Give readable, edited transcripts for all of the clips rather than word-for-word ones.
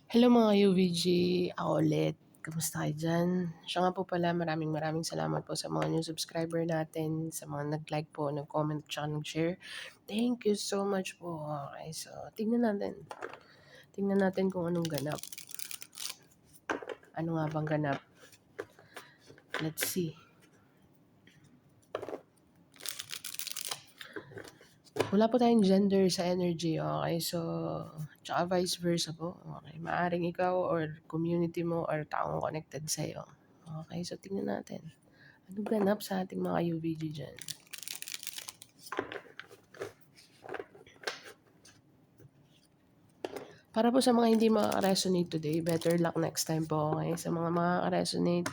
Hello mga UVG, ako ulit. Kamusta kayo dyan? Siya nga po pala, maraming salamat po sa mga new subscriber natin, sa mga nag-like po, nag-comment, tsaka nag-share. Thank you so much po. Okay, so tingnan natin. Tingnan natin kung anong ganap. Ano nga bang ganap? Let's see. Wala po tayong gender sa energy, okay? So, tsaka vice versa po. Okay, maaring ikaw or community mo or taong connected sa'yo. Okay, so tingnan natin. Ano ganap sa ating mga UVG dyan? Para po sa mga hindi makaka-resonate today, better luck next time po, okay? Sa mga makaka-resonate,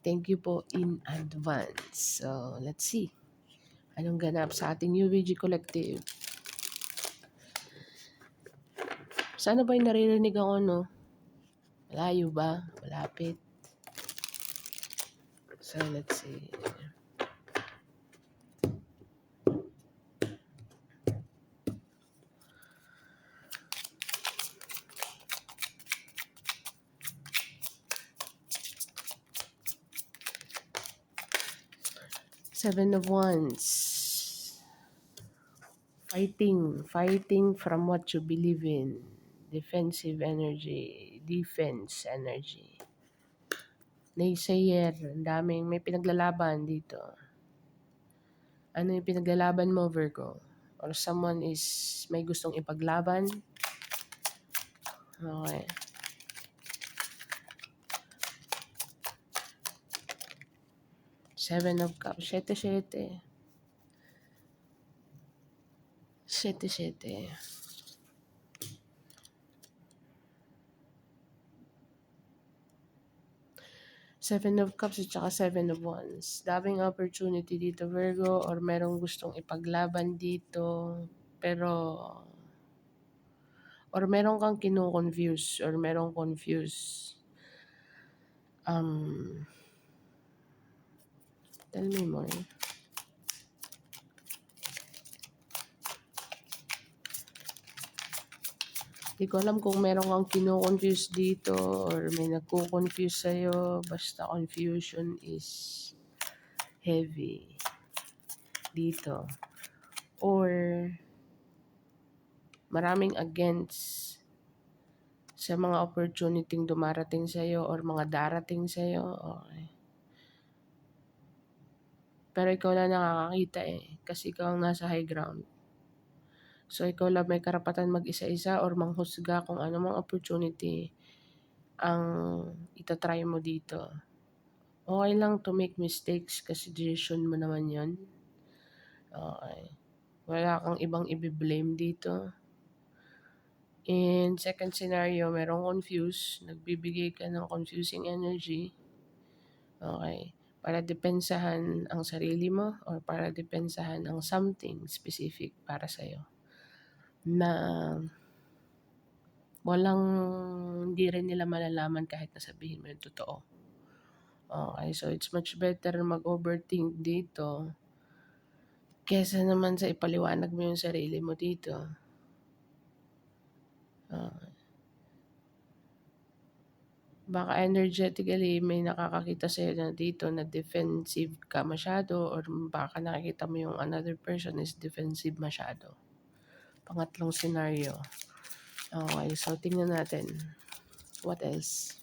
thank you po in advance. So, let's see. Anong ganap sa ating UVG Collective? Sana ba yung naririnig ako, no? Malayo ba? Malapit? So, let's see. Seven of Wands. Fighting from what you believe in. Defensive energy, defense energy. Naysayer, ang daming may pinaglalaban dito. Ano yung pinaglalaban mo, Virgo? Or someone is may gustong ipaglaban? Okay. Seven of Cups. 7-7. 7-7. Seven of Cups at saka Seven of Wands. Daming opportunity dito, Virgo, or merong gustong ipaglaban dito. Pero, or meron kang kino-confuse or merong confuse. Tell me more. Hindi ko alam kung meron kang kino-confuse dito or may nagko-confuse sa'yo. Basta confusion is heavy dito. Or maraming against sa mga opportunity dumarating sa'yo or mga darating sa'yo. Okay. Pero ikaw lang nakakakita kasi ikaw ang nasa high ground. So, ikaw lang may karapatan mag-isa-isa or manghusga kung ano mang opportunity ang itatry mo dito. Okay lang to make mistakes kasi decision mo naman yon. Okay. Wala kang ibang i-blame dito. In second scenario, merong confused. Nagbibigay ka ng confusing energy. Okay. Para depensahan ang sarili mo or para depensahan ang something specific para sa'yo. Na walang, hindi rin nila malalaman kahit nasabihin mo yung totoo. Okay, so it's much better mag-overthink dito kesa naman sa ipaliwanag mo yung sarili mo dito. Baka energetically may nakakakita sa'yo na dito na defensive ka masyado or baka nakikita mo yung another person is defensive masyado. Pangatlong scenario. Okay, so tingnan natin. What else?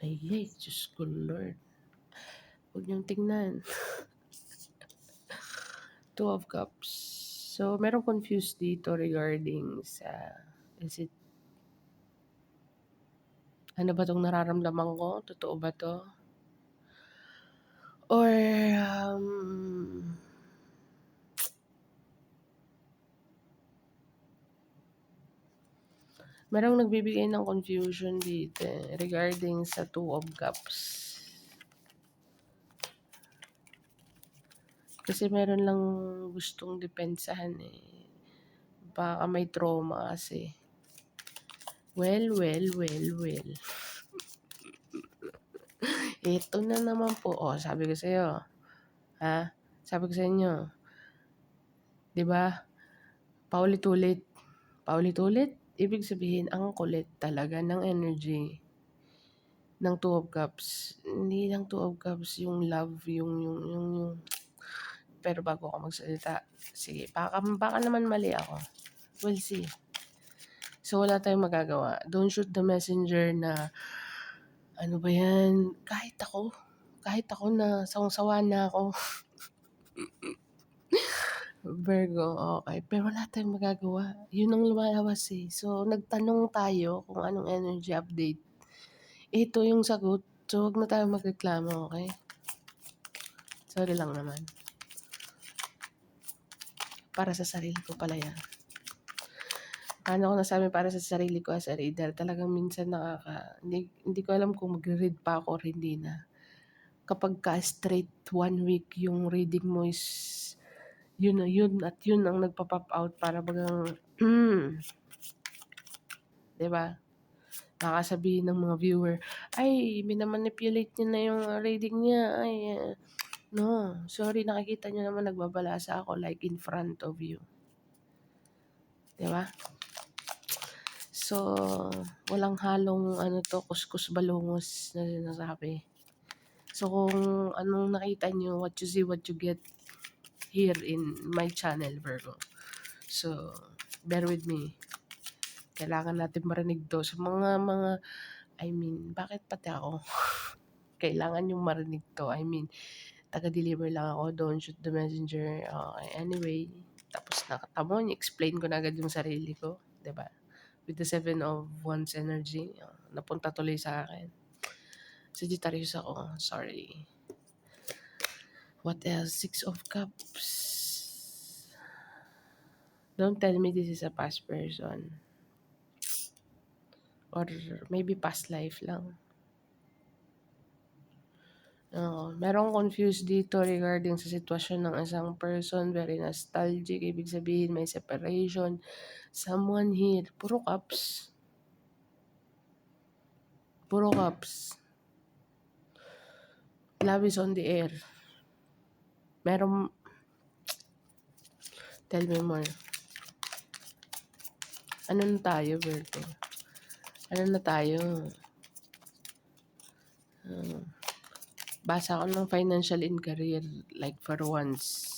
Ay, Diyos ko Lord. Huwag niyong tingnan. Two of Cups. So, merong confused dito regarding sa, is it, ano ba itong nararamdaman ko? Totoo ba to? Or, merong nagbibigay ng confusion dito regarding sa Two of Cups. Kasi meron lang gustong depensahan Baka may trauma kasi. Well. Ito na naman po. Sabi ko sa'yo. Ha? Sabi ko sa inyo, 'di ba? Paulit-ulit, paulit-ulit. Ibig sabihin, ang kulit talaga ng energy ng Two of Cups. Hindi lang Two of Cups, yung love, yung. Pero bago ako magsalita, sige, baka naman mali ako. We'll see. So, wala tayong magagawa. Don't shoot the messenger na, ano ba yan, kahit ako na sawang-sawa na ako. Virgo, okay. Pero wala tayong magagawa. Yun ang lumalabas eh. So, nagtanong tayo kung anong energy update. Ito yung sagot. So, wag na tayo magreklamo, okay? Sorry lang naman. Para sa sarili ko pala yan. Paano ko nasabi para sa sarili ko as a reader? Talagang minsan hindi ko alam kung magre-read pa ako or hindi na. Kapag ka straight 1 week yung reading mo is yun at yun ang nagpa-pop out para bagang 'di ba? Nakakasabihin ng mga viewer, "Ay, mina-manipulate niyo na yung reading niya. Ay, no, sorry, nakikita niyo naman nagbabalasa ako like in front of you." 'Di ba? So, walang halong kuskus balungos na sinasabi. So, kung anong nakita niyo, what you see, what you get here in my channel, Virgo. So, bear with me. Kailangan natin marinig 'to sa bakit pati ako? Kailangan yung marinig 'to. Taga-deliver lang ako, don't shoot the messenger. Okay, anyway, tapos nakatamo, explain ko na agad yung sarili ko, 'di ba? With the 7 of Wands energy, napunta tuloy sa akin. Sagittarius ako, sorry. What else? 6 of Cups. Don't tell me this is a past person. Or maybe past life lang. Merong confused dito regarding sa sitwasyon ng isang person, very nostalgic, ibig sabihin may separation. Someone here, puro cups. Puro cups. Love is on the air. Tell me more. Ano na tayo, Virgo? Ano na tayo? Basa ko ng financial and career, like for once.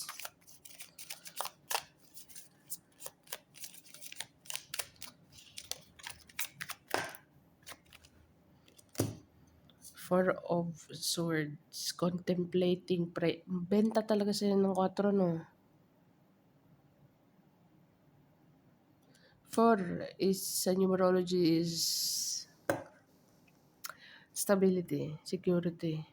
Four of Swords, contemplating, benta talaga sila ng 4, no? 4 is, sa numerology is stability, security.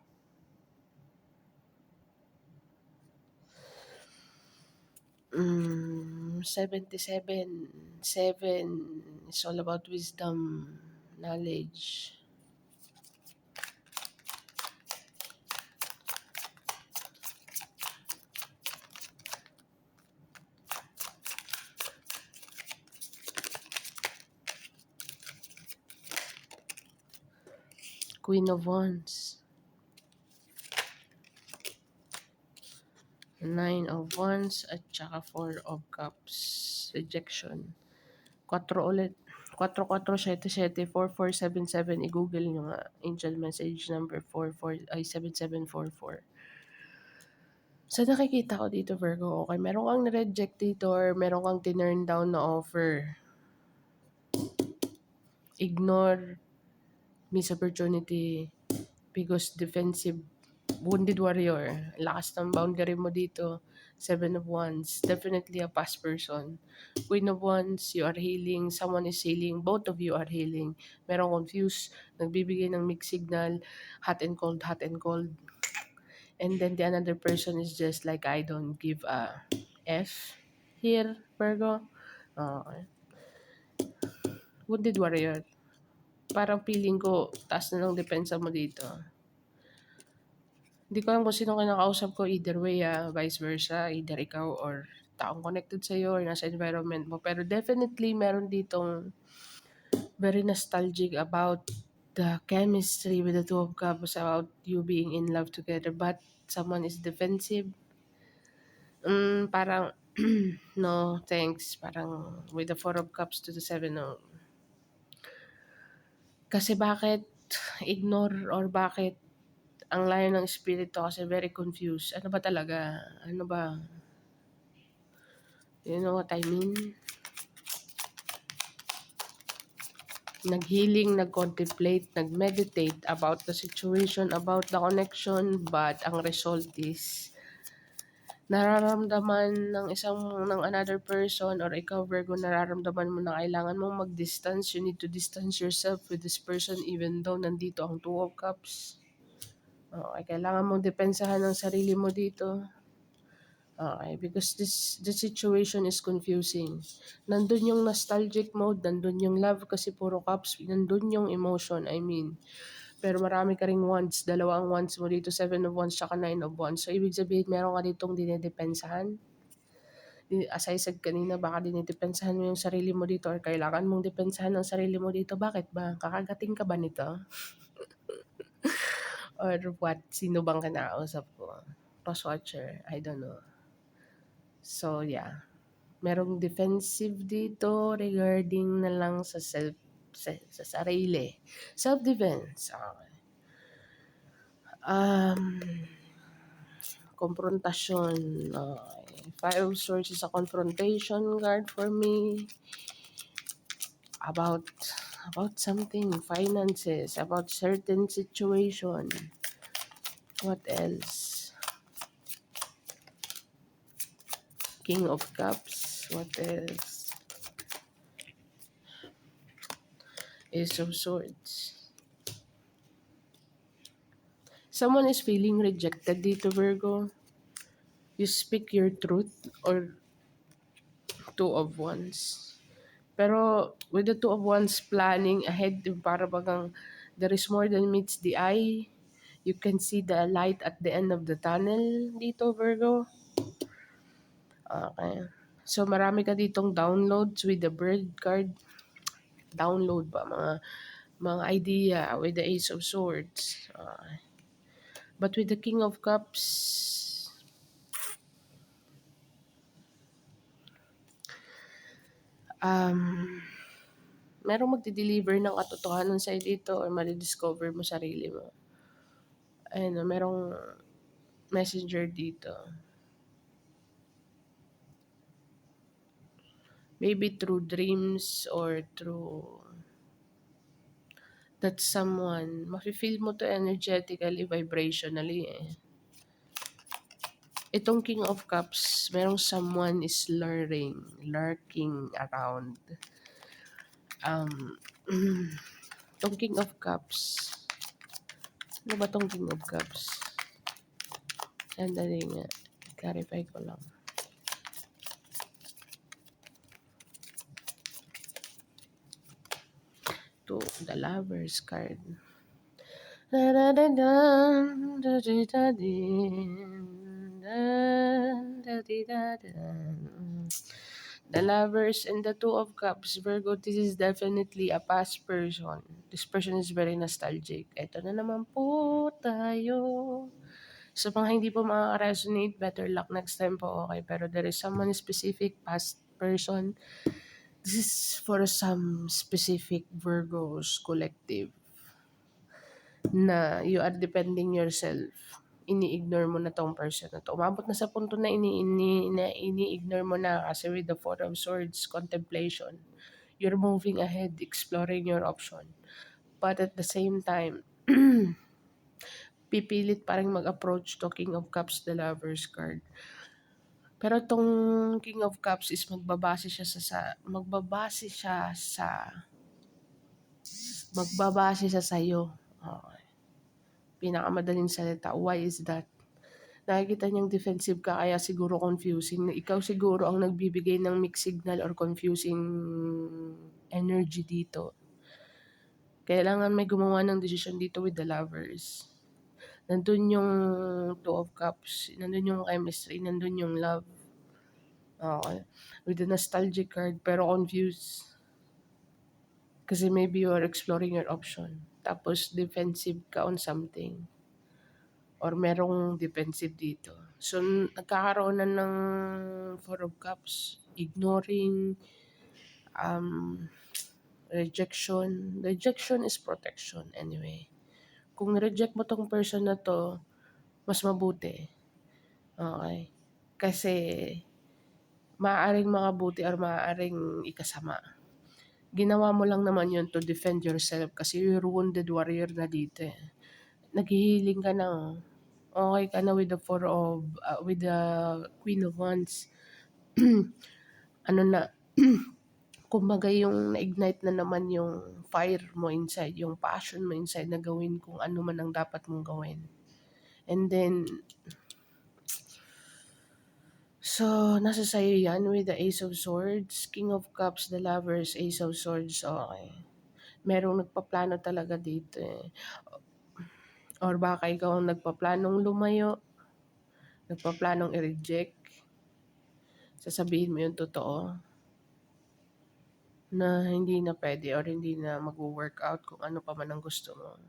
77, 7 is all about wisdom, knowledge. Queen of Wands. 9 of Wands at saka 4 of Cups. Rejection. 4 ulit. 44774477. I-google nyo nga. Angel message number 7744. So nakikita ko dito, Virgo, okay, meron kang na-reject dito or meron kang tinurn down na offer. Ignore, miss opportunity, because defensive, wounded warrior, lakas ng boundary mo dito. 7 of Wands, definitely a past person. Queen of Wands, you are healing, someone is healing, both of you are healing. Merong confused, nagbibigay ng mixed signal, hot and cold, hot and cold. And then the another person is just like, I don't give a F here, Virgo. Okay. Wounded warrior. Parang feeling ko, taas na ng depensa mo dito. Hindi ko alam kung sino kinakausap ko, either way, vice versa, either ikaw or taong connected sa'yo or nasa environment mo. Pero definitely, meron ditong very nostalgic about the chemistry with the Two of Cups, about you being in love together, but someone is defensive. Parang no, thanks. Parang with the Four of Cups to the Seven of kasi bakit ignore or bakit ang layo ng espiritu kasi very confused. Ano ba talaga? Ano ba? You know what I mean? Nag-healing, nag-contemplate, nag-meditate about the situation, about the connection, but ang result is nararamdaman ng another person or ikaw Virgo, nararamdaman mo na kailangan mong mag-distance. You need to distance yourself with this person even though nandito ang Two of Cups. Okay, kailangan mong depensahan ng sarili mo dito. Okay, because the situation is confusing. Nandun yung nostalgic mode, nandun yung love kasi puro cups, nandun yung emotion, I mean. Pero marami ka ring wands, dalawang wands mo dito, 7 of Wands, tsaka 9 of Wands. So, ibig sabihin, meron ka ditong dinedepensahan. As I said kanina, baka dinidepensahan mo yung sarili mo dito or kailangan mong depensahan ng sarili mo dito. Bakit ba? Kakagating ka ba nito? Or what? Sino bang kinausap ko? Post watcher? I don't know. So, yeah. Merong defensive dito regarding na lang sa sa sarili. Self-defense. Okay. Um, Konfrontasyon. Okay. Five of Swords is a confrontation card for me. About something, finances, about certain situation. What else? King of Cups. What else? Ace of Swords. Someone is feeling rejected dito, Virgo. You speak your truth or Two of Wands. Pero with the Two of Wands planning ahead, para bagang there is more than meets the eye. You can see the light at the end of the tunnel dito, Virgo. Okay. So marami ka ditong downloads with the bird card. Download ba? Mga idea with the Ace of Swords. But with the King of Cups, um, merong magdi-deliver ng katotohanan sa'yo dito or madi-discover mo sarili mo. Ayun, merong messenger dito. Maybe through dreams or through that someone, mafe-feel mo to energetically, vibrationally eh. Itong King of Cups, merong someone is lurking around. Itong King of Cups, ano ba tong King of Cups? Sandali nga, clarify ko lang. To the Lovers card. The Lovers and the Two of Cups, Virgo, this is definitely a past person. This person is very nostalgic. Ito na naman po tayo. Sa mga hindi po makaka-resonate, better luck next time po, okay? Pero there is someone specific, past person. This is for some specific Virgos collective na you are depending yourself. Ini-ignore mo na tong person na to. Umabot na sa punto na ini-ignore mo na kasi with the Four of Swords, contemplation. You're moving ahead, exploring your option. But at the same time, pipilit pa rin mag-approach to King of Cups, the Lover's card. Pero tong King of Cups is magbabase siya sa'yo. Okay. Pinakamadaling salita. Why is that? Nakikita niyang defensive ka kaya siguro confusing. Ikaw siguro ang nagbibigay ng mixed signal or confusing energy dito. Kailangan may gumawa ng decision dito with the Lovers. Nandun yung Two of Cups. Nandun yung chemistry. Nandun yung love. Okay. With the nostalgic card pero confused. Kasi maybe you are exploring your option. Tapos defensive ka on something. or merong defensive dito. So, nagkakaroon na ng Four of Cups, ignoring, um, rejection. Rejection is protection anyway. Kung reject mo tong person na to, mas mabuti. Okay? Kasi, maaaring makabuti or maaaring ikasama. Ginawa mo lang naman yun to defend yourself kasi you're wounded warrior na dito eh. Naghihiling ka na, okay ka na with the with the Queen of Wands. Ano na, kumbaga yung na-ignite na naman yung fire mo inside, yung passion mo inside na gawin kung ano man ang dapat mong gawin. And then, so, nasa sa'yo yan with the Ace of Swords, King of Cups, the Lovers, Ace of Swords, okay. Merong nagpaplano talaga dito eh. Or baka ikaw ang nagpaplanong lumayo, nagpaplanong i-reject, sasabihin mo yung totoo, na hindi na pwede or hindi na mag-workout kung ano pa man ang gusto mo.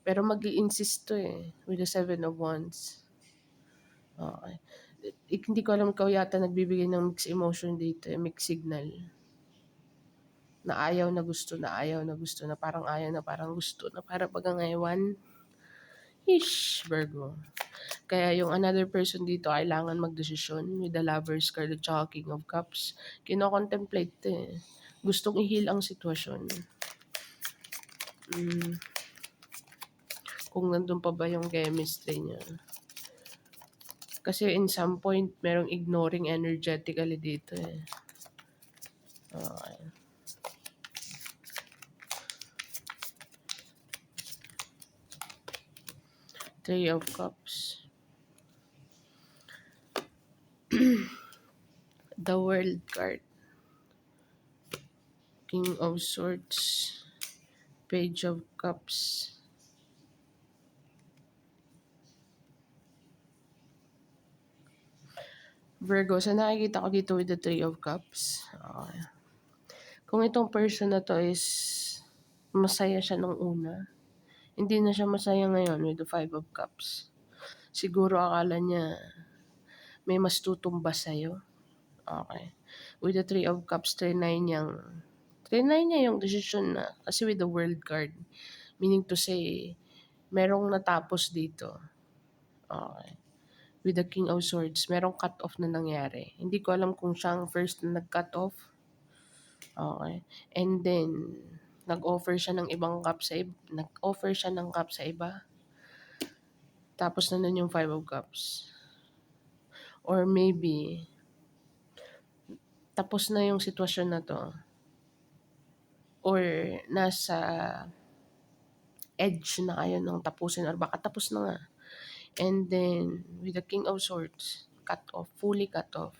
Pero mag-i-insist to eh, with the Seven of Wands. Okay. Hindi ko alam, ikaw yata nagbibigay ng mixed emotion dito eh, mixed signal. Na ayaw na gusto, na ayaw na gusto, na parang ayaw na parang gusto, na para bagang ewan. Ish, Virgo. Kaya yung another person dito kailangan magdesisyon with the Lovers card at saka King of Cups. Kino-contemplate eh. Gustong i-heal ang sitwasyon. Kung nandun pa ba yung chemistry niya. Kasi in some point, merong ignoring energetically dito eh. Okay. Three of Cups. The World card. King of Swords. Page of Cups. Virgo, sa nakikita ko dito with the Three of Cups. Okay. Kung itong person na to is masaya siya nung una, hindi na siya masaya ngayon with the Five of Cups. Siguro akala niya may mas tutumbas sa'yo. Okay. With the Three of Cups, trinay niya yung decision na. Kasi with the World card, meaning to say, merong natapos dito. Okay. With the King of Swords, merong cut-off na nangyari. Hindi ko alam kung siya ang first na nag-cut off. Okay. And then, nag-offer siya ng ibang cup sa iba. Nag-offer siya ng cup sa iba. Tapos na nun yung Five of Cups. Or maybe, tapos na yung sitwasyon na to. Or nasa edge na kayo ng tapusin or baka tapos na nga. And then, with the King of Swords, cut off, fully cut off.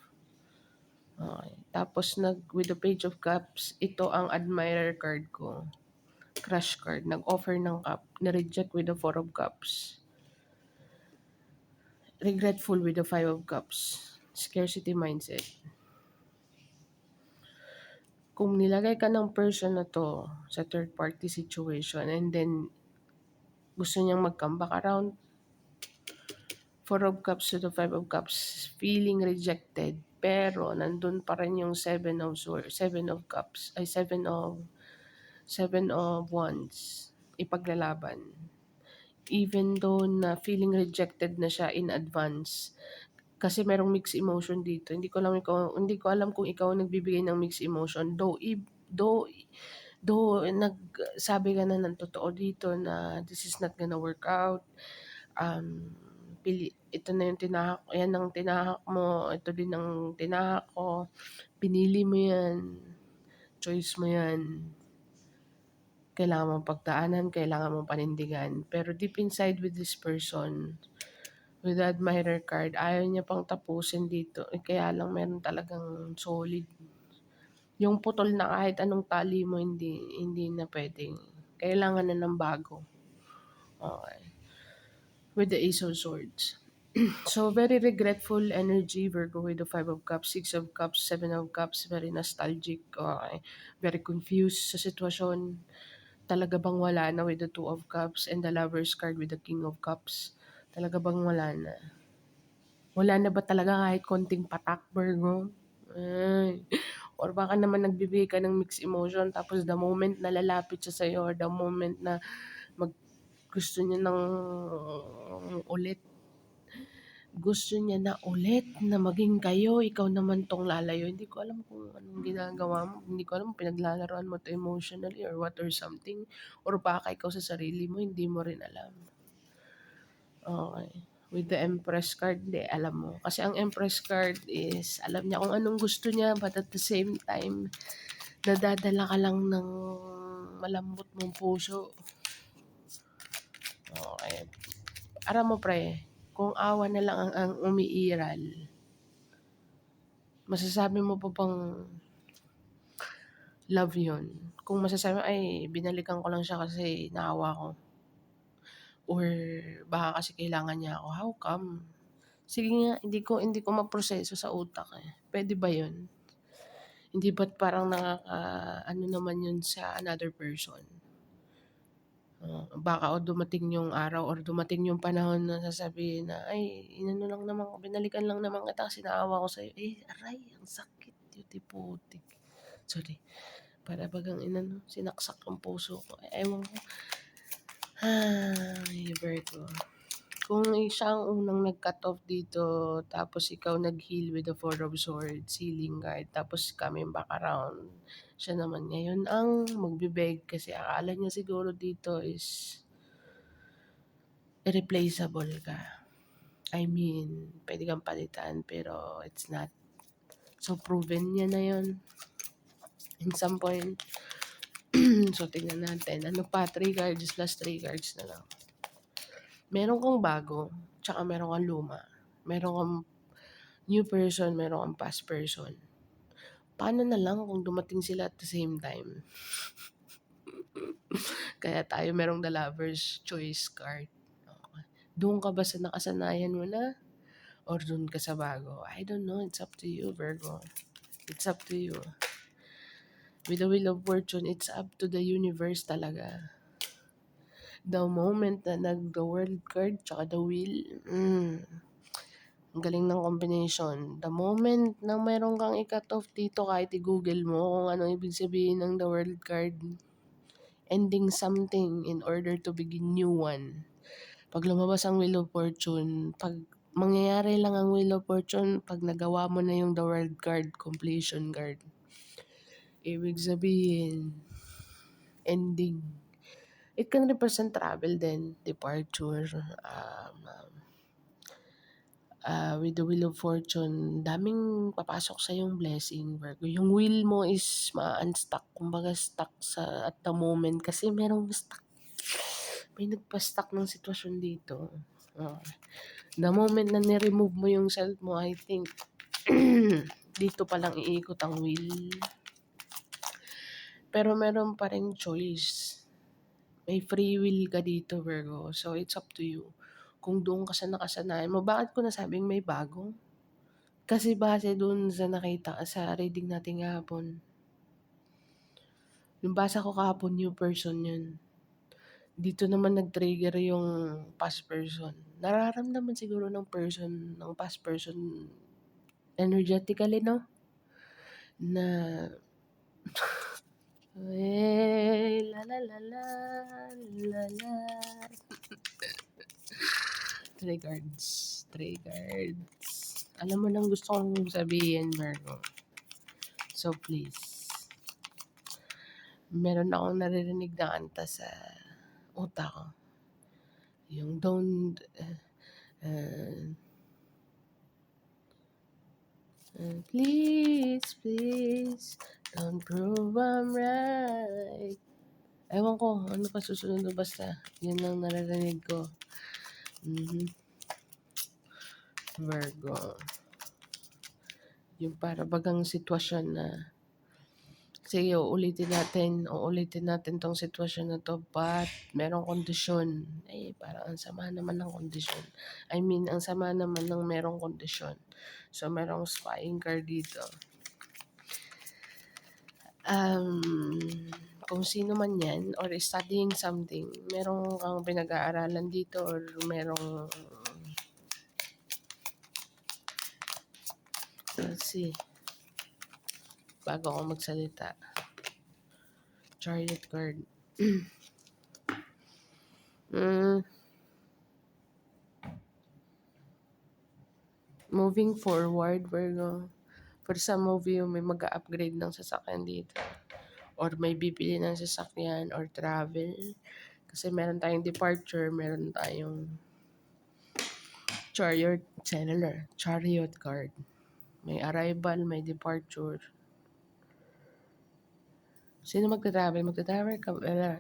Okay. Tapos, with the Page of Cups, ito ang admirer card ko. Crush card. Nag-offer ng cup. Na-reject with the Four of Cups. Regretful with the Five of Cups. Scarcity mindset. Kung nilagay ka ng person na to sa third party situation and then gusto niyang mag-come back around, Four of Cups to the Five of Cups, feeling rejected, pero nandun pa rin yung Seven of Swords, Seven of Cups, ay Seven of Wands, ipaglalaban. Even though na feeling rejected na siya in advance, kasi merong mixed emotion dito. Hindi ko alam kung ikaw ang nagbibigay ng mixed emotion. Though nagsabi ka na ng totoo dito na this is not gonna work out. Ito na yung tinahak, yan ang tinahak mo, ito din ang tinahak ko, pinili mo yan, choice mo yan, kailangan mong pagdaanan, kailangan mong panindigan. Pero deep inside with this person, with the admirer card, ayaw niya pang tapusin dito. Kaya lang meron talagang solid. Yung putol na kahit anong tali mo, hindi na pwedeng. Kailangan na ng bago. Okay. With the Ace of Swords. So, very regretful energy, Virgo, with the Five of Cups, Six of Cups, Seven of Cups, very nostalgic, okay. Very confused sa sitwasyon. Talaga bang wala na with the Two of Cups and the Lover's card with the King of Cups. Talaga bang wala na? Wala na ba talaga kahit konting patak, Virgo? Ay, or baka naman nagbibigay ka ng mixed emotion tapos the moment na lalapit siya sa'yo or the moment na gusto niya ng ulit, gusto niya na ulit na maging kayo, ikaw naman tong lalayo. Hindi ko alam kung anong ginagawa mo. Hindi ko alam kung pinaglalaroan mo to emotionally or what or something. Or baka ikaw sa sarili mo, hindi mo rin alam. Okay. With the Empress card, hindi, alam mo. Kasi ang Empress card is, alam niya kung anong gusto niya, but at the same time, nadadala ka lang ng malambot mong puso. Okay. Aram mo pre, kung awa na lang ang umiiral, masasabi mo pa bang love yun? Kung masasabi mo, ay, binalikan ko lang siya kasi naawa ko. Or baka kasi kailangan niya ako. How come? Sige nga, hindi ko maproseso sa utak eh. Pwede ba yun? Hindi ba't parang ano naman yun sa another person? Baka o dumating yung araw or dumating yung panahon na sasabihin na, ay, inano lang naman ko, binalikan lang naman kita kasi naawa ko sa'yo. Eh, aray, ang sakit, yuti-putik. Sorry. Para bagang inano, sinaksak ang puso ko. Ewan ko. Ay, Virgo. Kung siya ang unang nag-cut off dito, tapos ikaw nag-heal with the Four of Swords, healing guard, tapos coming back around, siya naman ngayon ang magbe-beg kasi akala niya siguro dito is irreplaceable ka. I mean, pwede kang palitan pero it's not. So, proven niya na yon in some point. So, tingnan natin. Ano pa? 3 cards, last 3 cards na lang. Meron kang bago, tsaka meron kang luma. Meron kang new person, meron kang past person. Paano na lang kung dumating sila at the same time? Kaya tayo merong the lover's choice card. Okay. Doon ka ba sa nakasanayan mo na? Or doon ka sa bago? I don't know. It's up to you, Virgo. It's up to you. With the Wheel of Fortune, it's up to the universe talaga. The moment na the World card tsaka the Wheel, ang galing ng combination. The moment na meron kang i-cut off dito, kahit i-google mo kung ano ibig sabihin ng the World card, ending something in order to begin new one. Pag lumabas ang Wheel of Fortune, pag mangyayari lang ang Wheel of Fortune, pag nagawa mo na yung the World card, completion card. Ibig sabihin, ending. It can represent travel din, departure, with the Wheel of Fortune, daming papasok sa yung blessing, Virgo. Yung wheel mo is ma-unstuck, kumbaga stuck sa at the moment kasi merong stuck. May nagpa-stuck ng sitwasyon dito. The moment na ni-remove mo yung self mo, I think, dito pa lang iikot ang wheel. Pero meron pa ring choice. May free will ka dito, Virgo. So, it's up to you. Kung doon ka sa nakasanayan mo, bakit ko nasabing may bago? Kasi base dun sa nakita sa reading natin kahapon. Yung basa ko kahapon, new person yun. Dito naman nag-trigger yung past person. Nararamdaman siguro ng past person energetically, no? Na, la la la la la la. 3 cards. 3 cards. Alam mo lang gusto kong sabihin, Virgo. So, please. Meron akong naririnig na kanta sa utak ko. Yung don't, please, please, don't prove I'm right. Ewan ko, ano pa susunod na basta. Yun lang naririnig ko. Virgo. Yung para bagang sitwasyon na sige, uulitin natin tong sitwasyon na to, but merong kondisyon. Eh, parang ang sama naman ng kondisyon. I mean, ang sama naman ng merong kondisyon. So, merong spying card dito. Kung sino man yan, or studying something, merong kang pinag-aaralan dito, or merong Let's see. Bago ako magsalita. Chariot card. Moving forward, Virgo. For some of you, may mag-upgrade ng sasakyan dito. Or may bibili ng sasakyan or travel. Kasi meron tayong departure, meron tayong chariot card. May arrival, may departure. Sino magta-travel?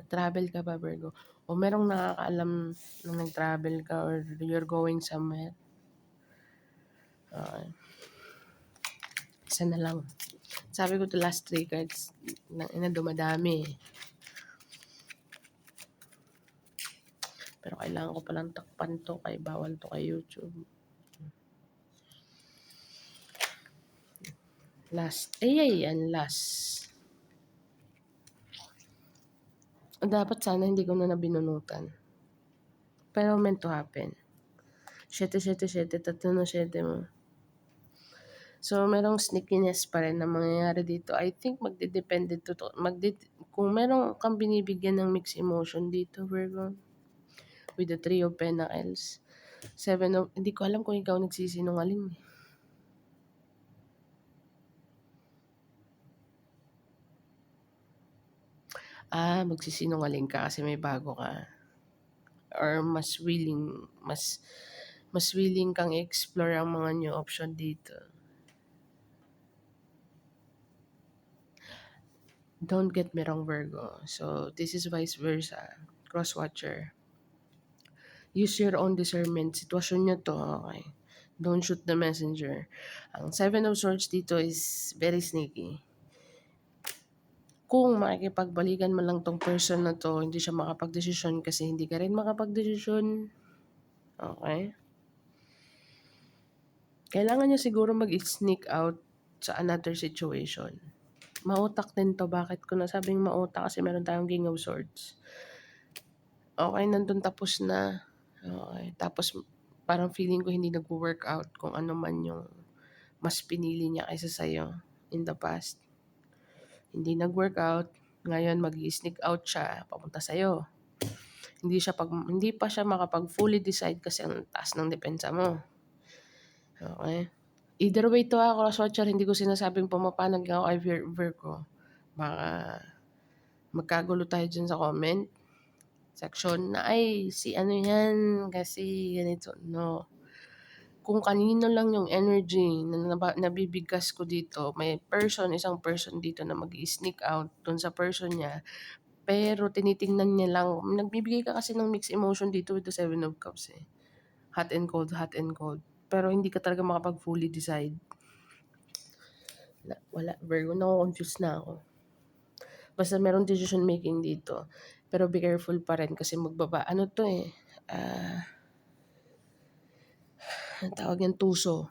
Travel ka ba, Virgo? O merong nakakaalam na nag-travel ka or you're going somewhere? Okay. Isa na lang. Sabi ko the last 3 cards na dumadami. Pero kailangan ko palang takpan to kay bawal to kay YouTube. Last. Yan. Last. Dapat sana hindi ko na nabinunutan. Pero meant to happen. 7, 3 na 7 mo. So, merong sneakiness pa rin na mangyayari dito. I think magdidepende to. Kung merong kang binibigyan ng mixed emotion dito, Virgo, with the 3 of Pentacles, 7 of, hindi ko alam kung ikaw nagsisinungaling. Magsisinungaling ka kasi may bago ka. Or mas willing kang i-explore ang mga new option dito. Don't get me wrong, Virgo. So, this is vice versa. Cross-watcher. Use your own discernment. Sitwasyon nyo to, okay? Don't shoot the messenger. Ang 7 of Swords dito is very sneaky. Kung makikipagbalikan mo lang tong person na to, hindi siya makapagdesisyon kasi hindi ka rin makapagdesisyon. Okay? Kailangan niya siguro mag-sneak out sa another situation. Mautak din to. Bakit ko nasabing mautak? Kasi meron tayong King of Swords. Okay, nandun tapos na. Okay, tapos parang feeling ko hindi nag-work out kung ano man yung mas pinili niya kaysa sa'yo in the past. Hindi nag-work out. Ngayon mag-sneak out siya papunta sa'yo. Hindi pa siya makapag fully decide kasi ang taas ng depensa mo. Okay? Either way to cross-watcher, hindi ko sinasabing pumapanag ako kay Virgo. Baka magkagulo tayo dyan sa comment section na si ano yan kasi ganito. No. Kung kanino lang yung energy na nabibigkas ko dito, may isang person dito na mag-sneak out dun sa person niya, pero tinitingnan niya lang, nagbibigay ka kasi ng mixed emotion dito with the 7 of Cups eh. Hot and cold. Pero hindi ka talaga makapag fully decide. Wala, Virgo, confused na ako. Basta meron decision making dito. Pero be careful pa rin kasi ano to eh. Ang tawag yan, tuso.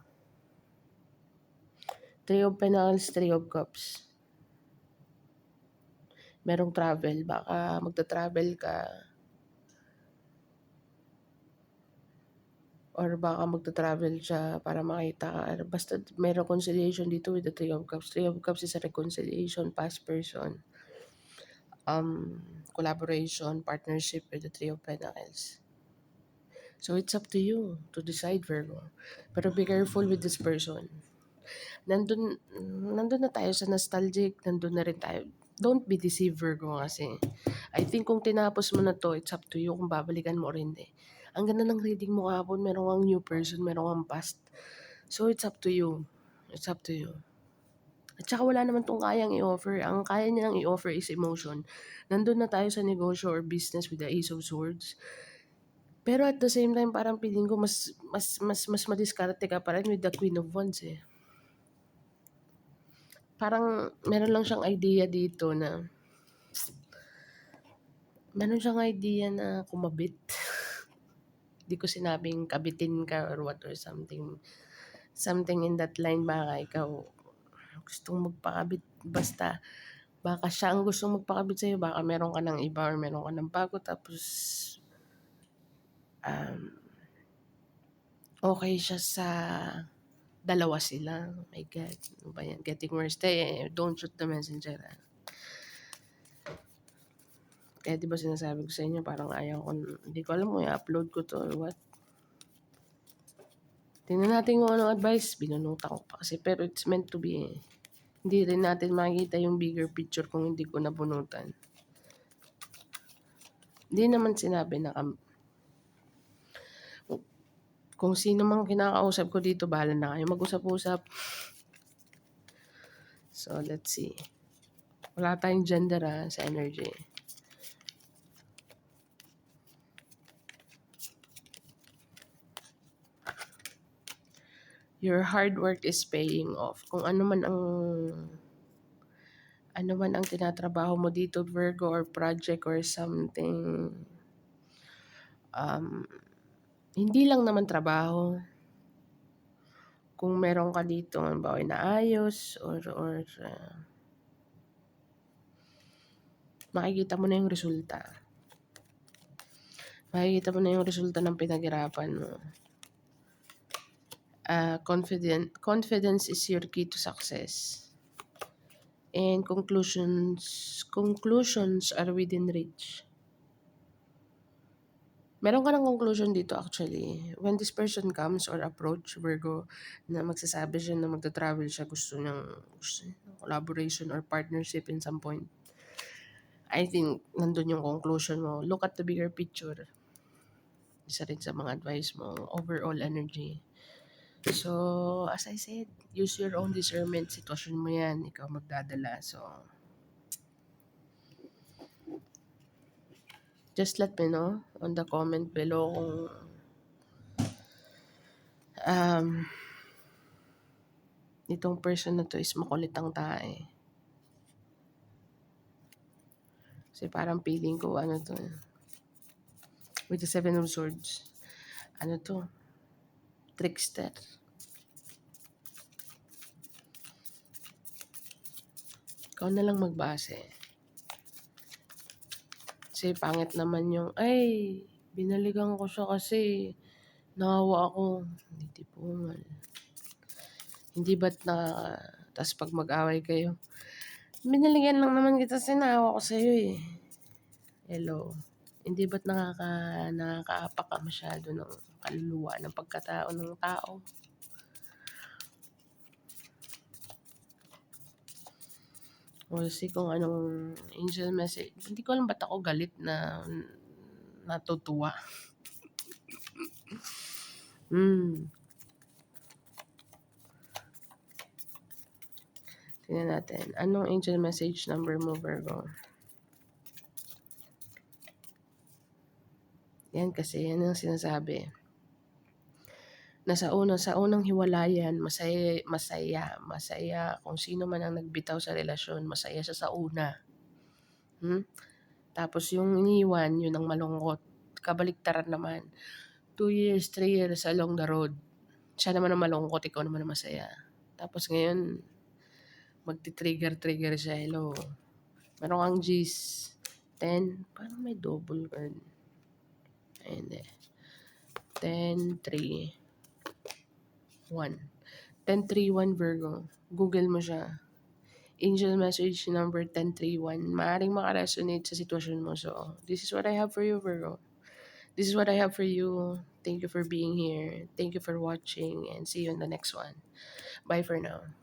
3 of Pentacles, 3 of Cups. Merong travel. Baka magta-travel ka. Or baka magta-travel siya para makita ka. Basta may reconciliation dito with the 3 of Cups. 3 of Cups is a reconciliation, past person. Collaboration, partnership with the 3 of Pentacles. So it's up to you to decide, Virgo. Pero be careful with this person. Nandun na tayo sa nostalgic, nandun na rin tayo. Don't be deceived, Virgo, kasi I think kung tinapos mo na to, it's up to you kung babalikan mo rin eh. Ang ganda ng reading mo kahapon, meron kang new person, meron kang past. So it's up to you. It's up to you. At saka wala naman tong kayang i-offer. Ang kaya niya lang i-offer is emotion. Nandun na tayo sa negosyo or business with the Ace of Swords. Pero at the same time, parang feeling ko mas madiskarte ka pa rin with the Queen of Wands eh. Parang meron lang siyang idea dito na kumabit. Hindi ko sinabing kabitin ka or what or something. Something in that line, baka ikaw gustong magpakabit. Basta, baka siya ang gustong magpakabit sa'yo. Baka meron ka ng iba or meron ka ng bago. Tapos, okay siya sa Dalawa sila. Oh my God. Ano ba yan? Getting worse. Don't shoot the messenger. Kaya di ba sinasabi ko sa inyo, parang ayaw ko, hindi ko alam kung i-upload ko to or what. Tingnan natin kung anong advice. Binunutan ko pa kasi, pero it's meant to be eh. Hindi rin natin makikita yung bigger picture kung hindi ko nabunutan. Hindi naman sinabi na kung sino mang kinakausap ko dito, bahala na kayo mag-usap-usap. So, let's see. Wala tayong gender sa energy. Your hard work is paying off. Kung ano man ang tinatrabaho mo dito, Virgo, or project or something, hindi lang naman trabaho. Kung meron ka dito, halimbawa inaayos, or makikita mo na yung resulta. Makikita mo na yung resulta ng pinaghirapan mo. Confidence is your key to success. And conclusions are within reach. Meron ka ng conclusion dito actually. When this person comes or approach, Virgo, na magsasabi siya na magta-travel siya, gusto niyang collaboration or partnership in some point. I think nandun yung conclusion mo. Look at the bigger picture. Isa rin sa mga advice mo, overall energy. So, as I said, use your own discernment. Sitwasyon mo yan, ikaw magdadala. So, just let me know on the comment below kung itong person na to is makulit ang tae. Kasi parang feeling ko, ano to, with the 7 of Swords. Ano to? Trickster. Ikaw na lang magbase. Kasi pangit naman yung, ay, binaligan ko siya kasi nahawa ako. Hindi tipungal. Hindi ba't tas pag mag-away kayo, binaligan lang naman kita kasi nahawa ko sa'yo eh. Hello. Hindi ba't nakakaapak ka masyado ng kaluluwa ng pagkatao ng tao? We'll see kung anong angel message. Hindi ko alam ba't ako galit na natutuwa. Tingnan natin. Anong angel message number mo, Virgo? Yan kasi, yan ang sinasabi. Sa unang hiwalayan, masaya. Kung sino man ang nagbitaw sa relasyon, masaya siya sa una. Tapos yung iniwan, yun ang malungkot. Kabaliktaran naman. 2 years, 3 years along the road. Siya naman ang malungkot, ikaw naman ang masaya. Tapos ngayon, magti-trigger siya. Hello. Meron kang G's. 10. Parang may double card. Ayun eh. 10, 3. 1. 1031 Virgo. Google mo siya. Angel message number 1031. Maaring makaresonate sa sitwasyon mo. So, this is what I have for you, Virgo. This is what I have for you. Thank you for being here. Thank you for watching and see you in the next one. Bye for now.